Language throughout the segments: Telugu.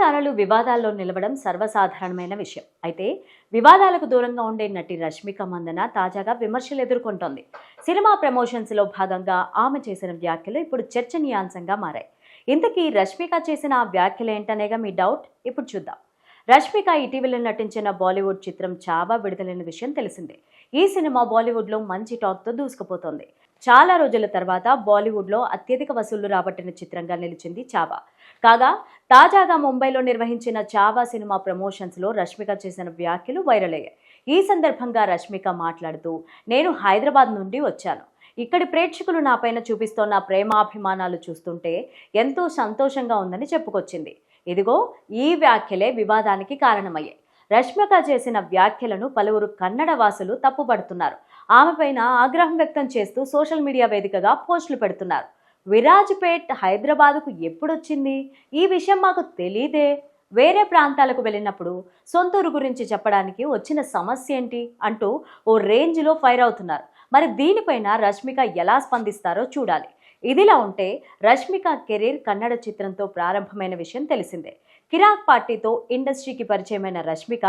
తారలు వివాదాల్లో నిలవడం సర్వసాధారణమైన విషయం. అయితే వివాదాలకు దూరంగా ఉండే నటి రష్మిక మందన తాజాగా విమర్శలు ఎదుర్కొంటోంది. సినిమా ప్రమోషన్స్లో భాగంగా ఆమె చేసిన వ్యాఖ్యలు ఇప్పుడు చర్చనీయాంశంగా మారాయి. ఇంతకీ రష్మిక చేసిన ఆ వ్యాఖ్యలు ఏంటనేగా మీ డౌట్? ఇప్పుడు చూద్దాం. రష్మిక ఇటీవల నటించిన బాలీవుడ్ చిత్రం చావా విడుదలైన విషయం తెలిసిందే. ఈ సినిమా బాలీవుడ్లో మంచి టాక్తో దూసుకుపోతోంది. చాలా రోజుల తర్వాత బాలీవుడ్లో అత్యధిక వసూళ్లు రాబట్టిన చిత్రంగా నిలిచింది చావా. కాగా తాజాగా ముంబైలో నిర్వహించిన చావా సినిమా ప్రమోషన్స్లో రష్మిక చేసిన వ్యాఖ్యలు వైరల్ అయ్యాయి. ఈ సందర్భంగా రష్మిక మాట్లాడుతూ, నేను హైదరాబాద్ నుండి వచ్చాను. ఇక్కడి ప్రేక్షకులు నాపైన చూపిస్తోన్న ప్రేమాభిమానాలు చూస్తుంటే ఎంతో సంతోషంగా ఉందని చెప్పుకొచ్చింది. ఇదిగో ఈ వ్యాఖ్యలే వివాదానికి కారణమయ్యాయి. రష్మిక చేసిన వ్యాఖ్యలను పలువురు కన్నడ వాసులు తప్పుపడుతున్నారు. ఆమెపైన ఆగ్రహం వ్యక్తం చేస్తూ సోషల్ మీడియా వేదికగా పోస్టులు పెడుతున్నారు. విరాజ్పేట్ హైదరాబాద్కు ఎప్పుడొచ్చింది? ఈ విషయం మాకు తెలీదే. వేరే ప్రాంతాలకు వెళ్ళినప్పుడు సొంతూరు గురించి చెప్పడానికి వచ్చిన సమస్య ఏంటి అంటూ ఓ రేంజ్లో ఫైర్ అవుతున్నారు. మరి దీనిపైన రష్మిక ఎలా స్పందిస్తారో చూడాలి. ఇదిలా ఉంటే రష్మిక కెరీర్ కన్నడ చిత్రంతో ప్రారంభమైన విషయం తెలిసిందే. కిరాక్ పార్టీతో ఇండస్ట్రీకి పరిచయమైన రష్మిక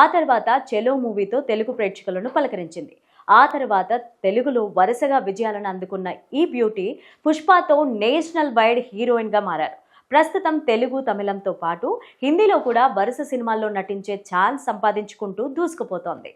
ఆ తర్వాత చెలో మూవీతో తెలుగు ప్రేక్షకులను పలకరించింది. ఆ తర్వాత తెలుగులో వరుసగా విజయాలను అందుకున్న ఈ బ్యూటీ పుష్పతో నేషనల్ వైడ్ హీరోయిన్గా మారారు. ప్రస్తుతం తెలుగు, తమిళంతో పాటు హిందీలో కూడా వరుస సినిమాల్లో నటించే ఛాన్స్ సంపాదించుకుంటూ దూసుకుపోతోంది.